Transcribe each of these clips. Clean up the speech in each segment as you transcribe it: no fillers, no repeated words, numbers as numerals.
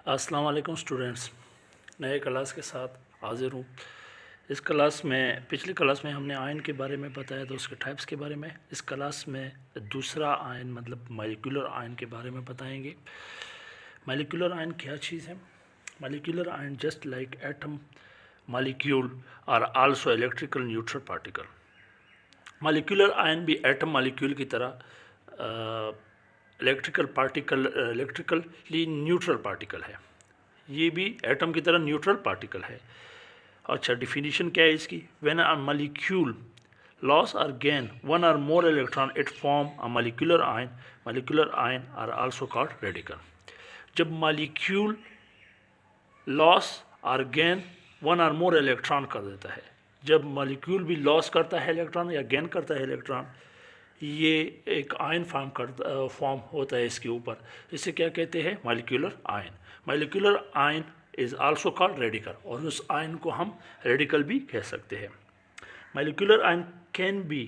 अस्सलाम वालेकुम स्टूडेंट्स, नए क्लास के साथ हाजिर हूँ। इस क्लास में पिछली क्लास में हमने आयन के बारे में बताया था, उसके टाइप्स के बारे में। इस क्लास में दूसरा आयन मतलब मॉलिक्यूलर आयन के बारे में बताएंगे। मॉलिक्यूलर आयन क्या चीज़ है? Molecular ion just like atom molecule are also electrical neutral particle. Molecular ion भी एटम मॉलिक्यूल की तरह इलेक्ट्रिकली न्यूट्रल पार्टिकल है। ये भी एटम की तरह न्यूट्रल पार्टिकल है। अच्छा, डिफिनीशन क्या है इसकी? व्हेन अ मॉलिक्यूल लॉस और गेन वन और more electron it form a molecular ion. Molecular ion are also called radical. जब मॉलिक्यूल लॉस और गेन वन और मोर इलेक्ट्रॉन कर देता है, जब मॉलिक्यूल भी लॉस करता है इलेक्ट्रॉन या गेन करता है इलेक्ट्रॉन, ये एक आयन फॉर्म होता है इसके ऊपर। इसे क्या कहते हैं? Molecular ion. Molecular ion is also called radical, और उस आयन को हम रेडिकल भी कह सकते हैं। Molecular ion can be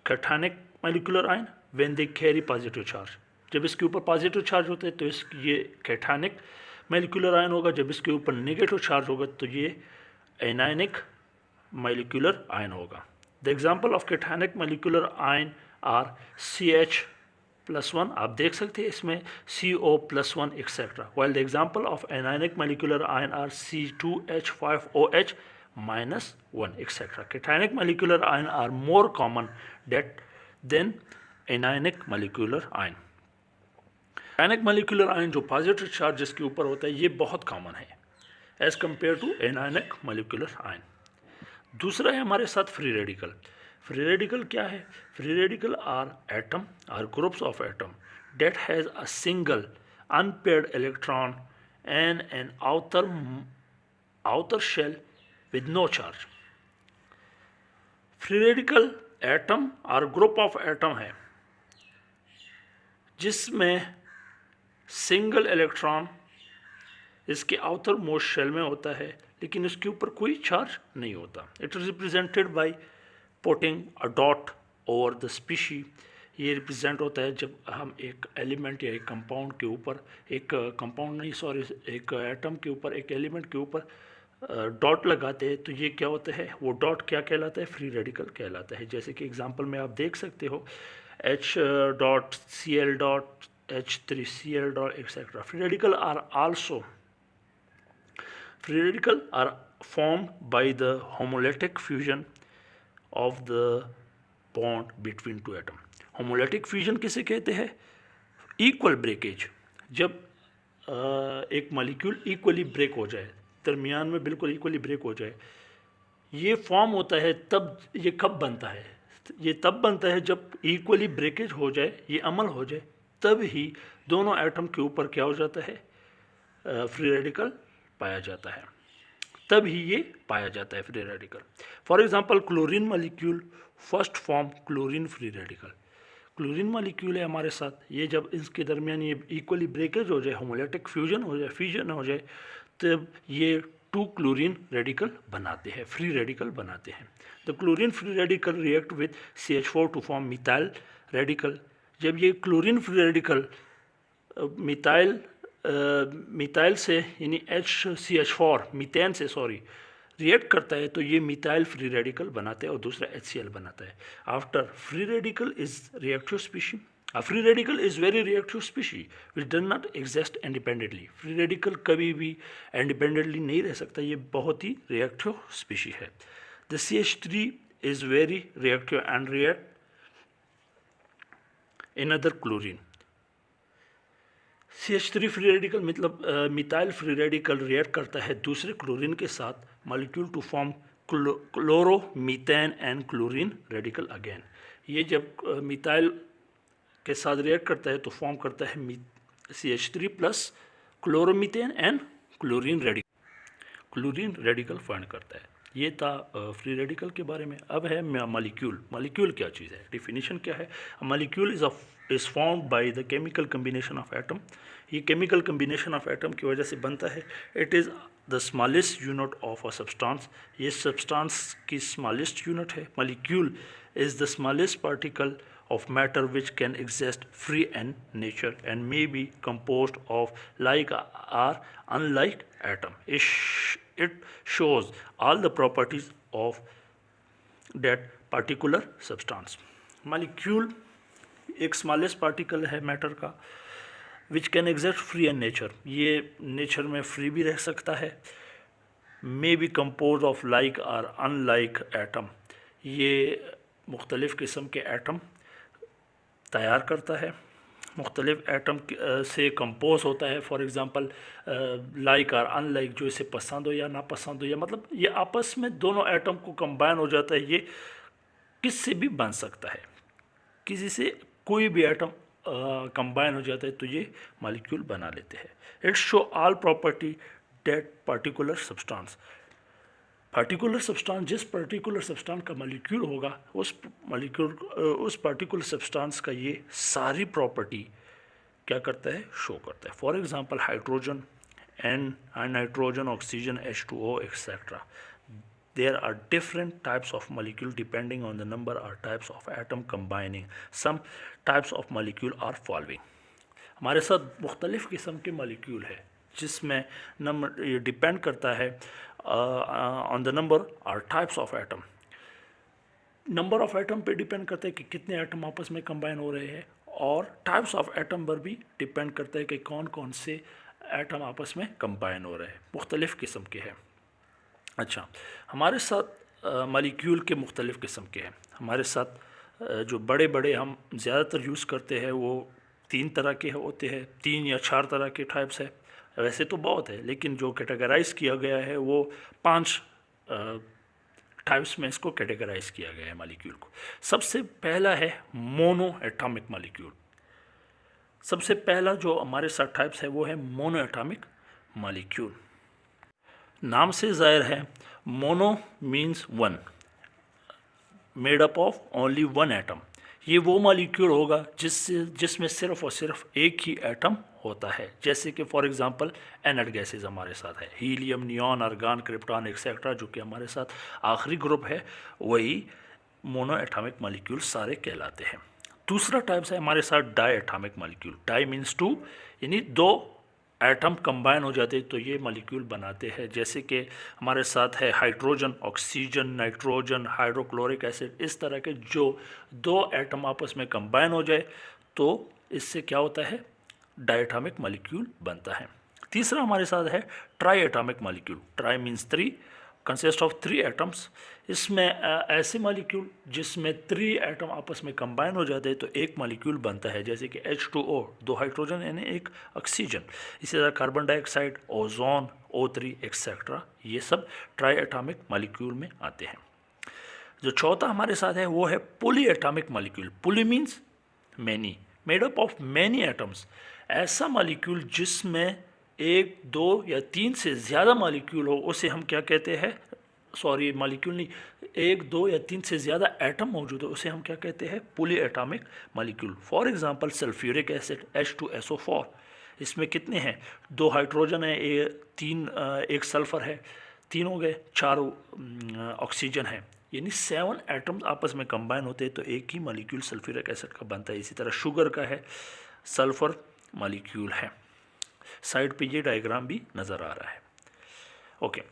cationic molecular ion when they carry positive charge. जब इसके ऊपर पॉजिटिव चार्ज होता है तो ये कैटायनिक मॉलिक्यूलर आयन होगा। जब इसके ऊपर नेगेटिव चार्ज होगा तो ये एनायनिक मॉलिक्यूलर आयन होगा। The example of cationic molecular ion are CH+1, आप देख सकते हैं इसमें CO+1 etcetera, while the example of anionic molecular ion are C2H5OH -1 etc. Cationic molecular ion are more common than anionic molecular ion. Anionic molecular ion जो positive charge जिसके ऊपर होता है ये बहुत कॉमन है as compare to anionic molecular ion. दूसरा है हमारे साथ फ्री रेडिकल। फ्री रेडिकल क्या है? Free radical are atom or groups of atom that has a single unpaired electron and an outer shell with no charge. Free radical atom और group of atom है जिसमें single electron इसके outer most shell में होता है, लेकिन इसके ऊपर कोई चार्ज नहीं होता। It is represented by putting a dot over the species. ये रिप्रेजेंट होता है जब हम एक एलिमेंट या एक कंपाउंड के ऊपर, एक एटम के ऊपर, एक एलिमेंट के ऊपर डॉट लगाते हैं तो ये क्या होता है? वो डॉट क्या कहलाता है? फ्री रेडिकल कहलाता है। जैसे कि एग्जांपल में आप देख सकते हो H.Cl. H3Cl. etc. Free radical are formed by the homolytic fusion of the bond between two atoms. Homolytic fusion किसे कहते हैं? Equal breakage. जब एक मॉलिक्यूल इक्वली ब्रेक हो जाए, दरमियान में बिल्कुल इक्वली ब्रेक हो जाए, ये फॉर्म होता है। तब ये कब बनता है? ये तब बनता है जब इक्वली ब्रेकेज हो जाए, ये अमल हो जाए, तब ही दोनों एटम के ऊपर क्या हो जाता है? फ्री रेडिकल पाया जाता है। तब ही ये पाया जाता है free radical. For example chlorine molecule first form chlorine free radical. Chlorine molecule है हमारे साथ, ये जब इसके दरमियान ये इक्वली ब्रेकेज हो जाए, होमोलिटिक फ्यूजन हो जाए, तब ये 2 क्लोरीन रेडिकल बनाते हैं, फ्री रेडिकल बनाते हैं। The chlorine free radical react with CH4 to form methyl radical. जब ये क्लोरीन फ्री रेडिकल मिथाइल से यानी CH4 मीथेन से रिएक्ट करता है तो ये मिथाइल फ्री रेडिकल बनाते हैं और दूसरा HCl बनाता है। After free radical is reactive species. A free radical is very reactive species which does not exist independently. Free radical कभी भी इंडिपेंडेंटली नहीं रह सकता, ये बहुत ही रिएक्टिव स्पीशी है। The CH3 is very reactive and react another chlorine. CH3 free radical मतलब methyl free radical react करता है दूसरे क्लोरीन के साथ molecule to form chloromethane and chlorine radical again. ये जब मिथाइल के साथ रिएक्ट करता है तो फॉर्म करता है CH3 plus chloromethane and chlorine radical form करता है। ये था फ्री रेडिकल के बारे में। अब है मॉलिक्यूल। मॉलिक्यूल क्या चीज़ है? डिफिनीशन क्या है? Molecule is formed by the chemical combination of atom. ये केमिकल कम्बिनेशन ऑफ एटम की वजह से बनता है। It is the smallest unit of a substance. ये सब्सटेंस की स्मॉलेस्ट यूनिट है। Molecule is the smallest particle of matter which can exist free in nature and may be composed of like or unlike atom. It shows all the properties of that particular substance. Molecule एक smallest particle है matter का, which can exist free in nature, ये nature में free भी रह सकता है, may be compose of like और अनलाइक एटम, ये मुख्तलिफ़ किस्म के एटम तैयार करता है, मुख्तलिफ़ एटम से कंपोज होता है। फॉर एग्ज़ाम्पल लाइक और अनलाइक, जो इसे पसंद हो या नापसंद हो, या मतलब ये आपस में दोनों एटम को कंबाइन हो जाता है। ये किससे भी बन सकता है, किसी से कोई भी एटम कंबाइन हो जाता है तो ये मॉलिक्यूल बना लेते हैं। It show all property that particular substance, particular substance, जिस पर्टिकुलर सब्सटेंस का मॉलिक्यूल होगा उस पर्टिकुलर सब्सटेंस का ये सारी प्रॉपर्टी क्या करता है, शो करता है। For example hydrogen and nitrogen, oxygen, H2O etcetera. There are different types of molecule depending on the number or types of atom combining. Some types of molecule are following. हमारे साथ मुख्तलिफ़ किस्म के मॉलिक्यूल है जिसमें number ये depend करता है ऑन द नंबर और types of atom. Number of atom पे डिपेंड करता है कि कितने एटम आपस में कंबाइन हो रहे हैं, और टाइप्स ऑफ एटम पर भी डिपेंड करता है कि कौन कौन से एटम आपस में कंबाइन हो रहे हैं, मुख्तलिफ़ किस्म के हैं। अच्छा, हमारे साथ मॉलिक्यूल के मुख्तलिफ़ किस्म के हैं। हमारे साथ जो बड़े बड़े हम ज़्यादातर यूज़ करते हैं वो 3 तरह के होते हैं, 3 या 4 तरह के टाइप्स है। वैसे तो बहुत है, लेकिन जो कैटेगराइज़ किया गया है वो 5 टाइप्स में इसको कैटेगराइज़ किया गया है मॉलिक्यूल को। सबसे पहला है मोनो एटॉमिक मॉलिक्यूल। सबसे पहला जो हमारे साथ टाइप्स है वो है मोनो एटॉमिक मॉलिक्यूल। नाम से ज़ाहिर है, mono means one, made up of only one atom. ये वो मॉलिक्यूल होगा जिसमें सिर्फ और सिर्फ एक ही एटम होता है। जैसे कि फॉर एग्जांपल एनर्ट गैसेज हमारे साथ है, helium, neon, argon, krypton etcetera, जो कि हमारे साथ आखिरी ग्रुप है, वही मोनो एटॉमिक मॉलिक्यूल सारे कहलाते हैं। दूसरा टाइप्स है हमारे साथ diatomic molecule. Di means 2, यानी 2 एटम कंबाइन हो जाते तो ये मॉलिक्यूल बनाते हैं। जैसे कि हमारे साथ है hydrogen, oxygen, nitrogen, hydrochloric acid, इस तरह के जो 2 एटम आपस में कंबाइन हो जाए तो इससे क्या होता है, डायटॉमिक मॉलिक्यूल बनता है। तीसरा हमारे साथ है try atomic molecule. Try means 3, consist of 3 atoms. इसमें ऐसे मॉलिक्यूल जिसमें 3 एटम आपस में कंबाइन हो जाते हैं तो एक मॉलिक्यूल बनता है। जैसे कि H2O, 2 हाइड्रोजन यानी 1 ऑक्सीजन, इसी तरह carbon dioxide, ozone, O3 etcetera, ये सब ट्राई एटॉमिक मॉलिक्यूल में आते हैं। जो चौथा हमारे साथ है वो है poly atomic molecule. Poly means many, made up of many atoms. ऐसा मॉलिक्यूल जिसमें 1, 2 या 3 से ज़्यादा मॉलिक्यूल हो उसे हम क्या कहते हैं, सॉरी मॉलिक्यूल नहीं, 1, 2 या 3 से ज़्यादा एटम मौजूद हो उसे हम क्या कहते हैं, poly atomic molecule. For example sulphuric acid H2SO4, इसमें कितने हैं, 2 हाइड्रोजन है, 1 सल्फ़र है, 3 हो गए, 4 ऑक्सीजन है, यानी 7 एटम्स आपस में कंबाइन होते हैं तो एक ही मॉलिक्यूल सल्फ्यूरिक एसिड का बनता है। इसी तरह शुगर का है, सल्फ़र मॉलिक्यूल है। साइड पे ये डायग्राम भी नज़र आ रहा है। Okay,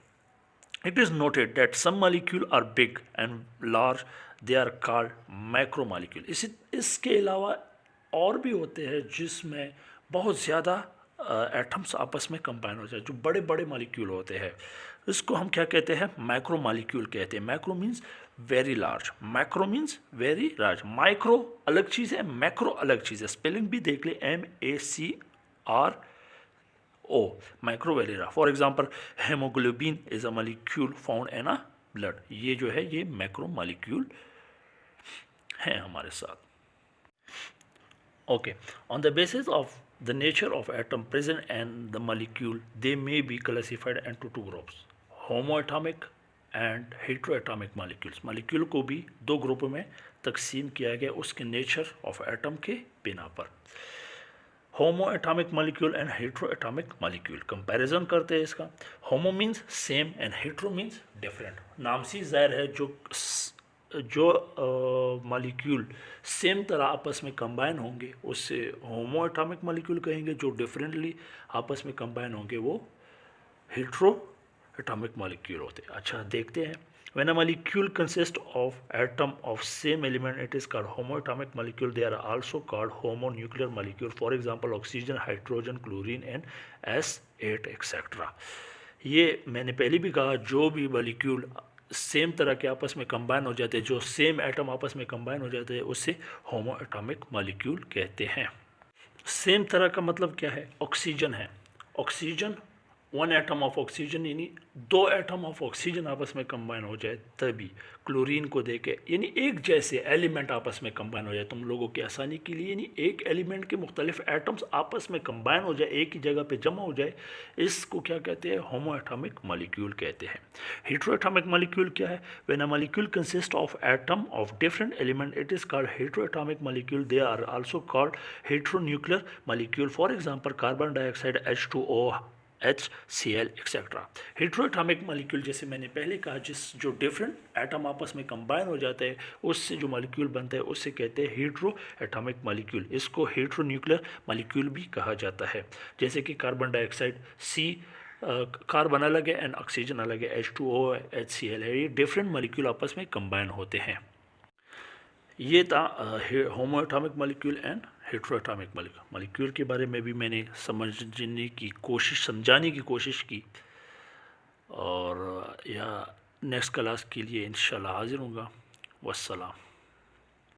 it is noted that some molecule are big and large, they are called macromolecule. इसके अलावा और भी होते हैं जिसमें बहुत ज़्यादा एटम्स आपस में कंबाइन हो जाए, जो बड़े बड़े मॉलिक्यूल होते हैं, इसको हम क्या कहते हैं, मैक्रो मॉलिक्यूल कहते हैं। Macro means very large, macro means very large. Micro अलग चीज़ है, मैक्रो अलग चीज़ है। स्पेलिंग भी देख ले, MACRO, micro very large. For example haemoglobin is a molecule found in a blood, ये जो है ये मैक्रो मॉलिक्यूल है हमारे साथ। Okay, on the basis of the nature of atom present and the molecule, they may be classified into 2 groups, homoatomic and heteroatomic molecules। Molecule को भी 2 ग्रुपों में तकसीम किया गया उसके नेचर ऑफ एटम के बिना पर। होमोएटॉमिक मॉलिक्यूल एंड हेटेरोएटॉमिक मॉलिक्यूल, कंपैरिजन करते हैं इसका। होमो means same and hetero means different. नाम से ज़ाहिर है जो जो मॉलिक्यूल सेम तरह आपस में कंबाइन होंगे उससे होमो एटॉमिक मॉलिक्यूल कहेंगे, जो डिफरेंटली आपस में कंबाइन होंगे वो हेट्रो एटॉमिक मॉलिक्यूल होते हैं। अच्छा देखते हैं, when a molecule consists of atom of same element it is called homoatomic molecule. They are also called homonuclear molecule. For example oxygen, hydrogen, chlorine and S8 etc. ये मैंने पहले भी कहा, जो भी मॉलिक्यूल सेम तरह के आपस में कंबाइन हो जाते हैं, जो सेम एटम आपस में कंबाइन हो जाते हैं, उससे होमो एटॉमिक मॉलिक्यूल कहते हैं। सेम तरह का मतलब क्या है? ऑक्सीजन है, oxygen one atom of oxygen यानी दो एटम ऑफ ऑक्सीजन आपस में कंबाइन हो जाए तभी क्लोरीन को देके, यानी एक जैसे एलिमेंट आपस में कंबाइन हो जाए। तुम लोगों की आसानी के लिए यानी एक एलिमेंट के मुख्तलिफ एटम्स आपस में कंबाइन हो जाए, एक ही जगह पे जमा हो जाए, इसको क्या कहते हैं? होमो एटॉमिक मॉलिक्यूल कहते हैं। हेट्रो एटॉमिक मॉलिक्यूल क्या है? When a molecule consist of atom of different element it is called hetero atomic molecule. They are also called heteronuclear molecule. For example carbon dioxide H2O, HCl etcetera. Heteroatomic molecule जैसे मैंने पहले कहा, जो different atom आपस में combine हो जाते हैं उससे जो मॉलिक्यूल बनता है उसे कहते हैं हेट्रो एटॉमिक मॉलिक्यूल। इसको हेट्रोन्यूक्लियर मॉलिक्यूल भी कहा जाता है। जैसे कि कार्बन डाइऑक्साइड कार्बन अलग है एंड ऑक्सीजन अलग है, H2O HCl है, ये डिफरेंट मॉलिक्यूल आपस में कंबाइन होते हैं। ये था homo atomic molecule and heteroatomic molecule के बारे में भी मैंने समझने की कोशिश, समझाने की कोशिश की, और या नेक्स्ट क्लास के लिए इंशाल्लाह हाजिर होऊंगा। वस्सलाम।